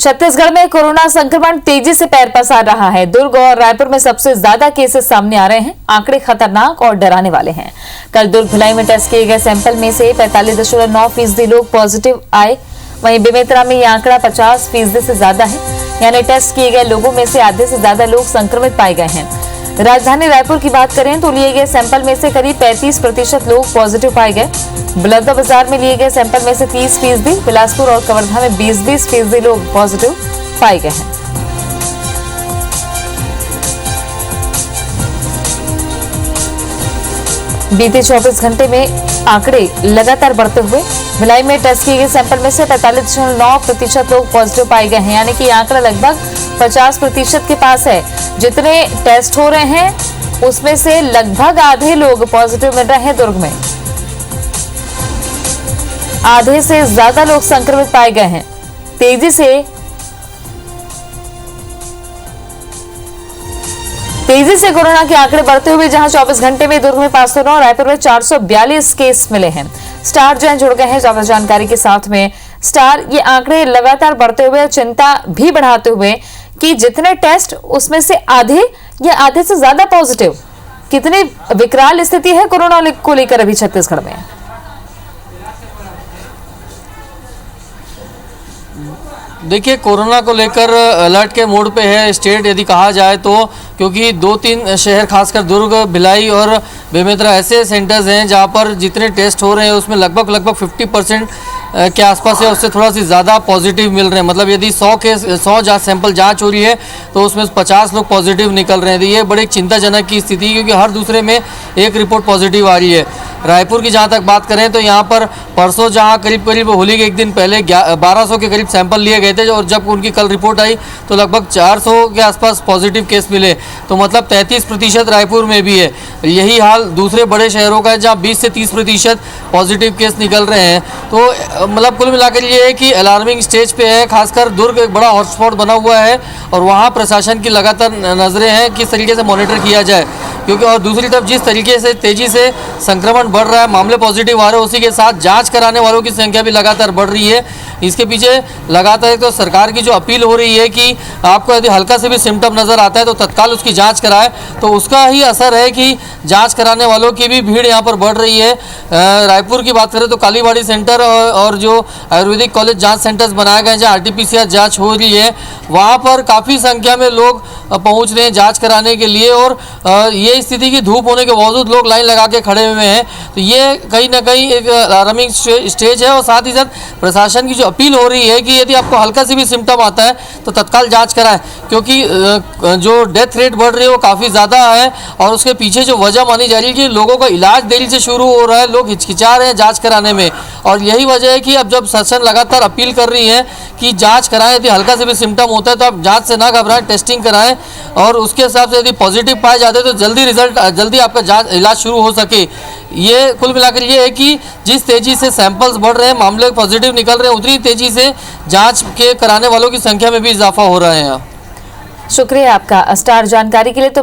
छत्तीसगढ़ में कोरोना संक्रमण तेजी से पैर पसार रहा है। दुर्ग और रायपुर में सबसे ज्यादा केसेस सामने आ रहे हैं। आंकड़े खतरनाक और डराने वाले हैं। कल दुर्ग भिलाई में टेस्ट किए गए सैंपल में से 45.9% लोग पॉजिटिव आए। वहीं बेमेतरा में यह आंकड़ा 50% से ज्यादा है, यानी टेस्ट किए गए लोगों में से आधे से ज्यादा लोग संक्रमित पाए गए हैं। राजधानी रायपुर की बात करें तो लिए गए सैंपल में से करीब 35% लोग पॉजिटिव पाए गए। बलौदाबाजार में लिए गए सैंपल में से 30%, बिलासपुर और कवर्धा में 20% लोग पॉजिटिव पाए गए हैं। बीते 24 घंटे में आंकड़े लगातार बढ़ते हुए भिलाई में टेस्ट किए गए सैंपल में से 45.9% लोग पॉजिटिव पाए गए हैं, यानी कि आंकड़ा लगभग 50% के पास है। जितने टेस्ट हो रहे हैं उसमें से लगभग आधे लोग पॉजिटिव मिल रहे हैं। दुर्ग में आधे से ज्यादा लोग संक्रमित पाए गए हैं। तेजी से कोरोना के आंकड़े बढ़ते हुए जहां 24 घंटे में दुर्ग में 509, रायपुर में 442 केस मिले हैं। स्टार जैन जुड़ गए हैं ज्यादा जानकारी के साथ में। स्टार, ये आंकड़े लगातार बढ़ते हुए चिंता भी बढ़ाते हुए कि जितने टेस्ट उसमें से आधे या आधे से ज्यादा पॉजिटिव, कितनी विकराल स्थिति है कोरोना को लेकर अभी छत्तीसगढ़ में। देखिए, कोरोना को लेकर अलर्ट के मोड पे है स्टेट यदि कहा जाए तो, क्योंकि 2-3 शहर खासकर दुर्ग, भिलाई और बेमेतरा ऐसे सेंटर्स हैं जहां पर जितने टेस्ट हो रहे हैं उसमें लगभग 50% के आसपास है, उससे थोड़ा सी ज़्यादा पॉजिटिव मिल रहे हैं। मतलब यदि 100 सैंपल जांच हो रही है तो उसमें 50 लोग पॉजिटिव निकल रहे हैं। तो ये बड़ी चिंताजनक की स्थिति है, क्योंकि हर दूसरे में एक रिपोर्ट पॉजिटिव आ रही है। रायपुर की जहाँ तक बात करें तो यहाँ पर परसों जहाँ करीब होली के एक दिन पहले 1200 के करीब सैंपल लिए गए थे, और जब उनकी कल रिपोर्ट आई तो लगभग 400 के आसपास पॉजिटिव केस मिले। तो मतलब 33% रायपुर में भी है। यही हाल दूसरे बड़े शहरों का है जहाँ 20 से 30% पॉजिटिव केस निकल रहे हैं। तो मतलब कुल मिलाकर ये है कि अलार्मिंग स्टेज पे है। खासकर दुर्ग एक बड़ा हॉटस्पॉट बना हुआ है और वहाँ प्रशासन की लगातार नज़रें हैं किस तरीके से मॉनिटर किया जाए, क्योंकि और दूसरी तरफ जिस तरीके से तेज़ी से संक्रमण बढ़ रहा है, मामले पॉजिटिव आ रहे हैं, उसी के साथ जांच कराने वालों की संख्या भी लगातार बढ़ रही है। इसके पीछे लगातार तो सरकार की जो अपील हो रही है कि आपको यदि हल्का से भी सिम्टम नज़र आता है तो तत्काल उसकी जांच कराए, तो उसका ही असर है कि जांच कराने वालों की भी भीड़ यहाँ पर बढ़ रही है। रायपुर की बात करें तो कालीबाड़ी सेंटर और जो आयुर्वेदिक कॉलेज जाँच सेंटर्स बनाए गए हैं जहाँ RT-PCR जाँच हो रही है, वहाँ पर काफ़ी संख्या में लोग पहुँच रहे हैं जाँच कराने के लिए। और ये स्थिति की धूप होने के बावजूद लोग लाइन लगा के खड़े हुए हैं। तो ये कहीं ना कहीं एक अलार्मिंग स्टेज है। और साथ ही साथ प्रशासन की जो अपील हो रही है कि यदि आपको हल्का से भी सिम्टम आता है तो तत्काल जांच कराएं, क्योंकि जो डेथ रेट बढ़ रही है वो काफ़ी ज़्यादा है। और उसके पीछे जो वजह मानी जा रही है कि लोगों का इलाज देरी से शुरू हो रहा है, लोग हिचकिचा रहे हैं जाँच कराने में। और यही वजह है कि अब जब शासन लगातार अपील कर रही है कि जाँच कराएँ, यदि हल्का से भी सिम्टम होता है तो आप जाँच से ना घबराएं, टेस्टिंग कराएँ, और उसके हिसाब से यदि पॉजिटिव पाए जाते हैं तो जल्दी आपका इलाज शुरू हो सके। ये कुल मिलाकर ये है कि जिस तेजी से सैंपल्स बढ़ रहे हैं, मामले पॉजिटिव निकल रहे हैं, उतनी तेजी से जांच के कराने वालों की संख्या में भी इजाफा हो रहा है। शुक्रिया आपका स्टार जानकारी के लिए। तो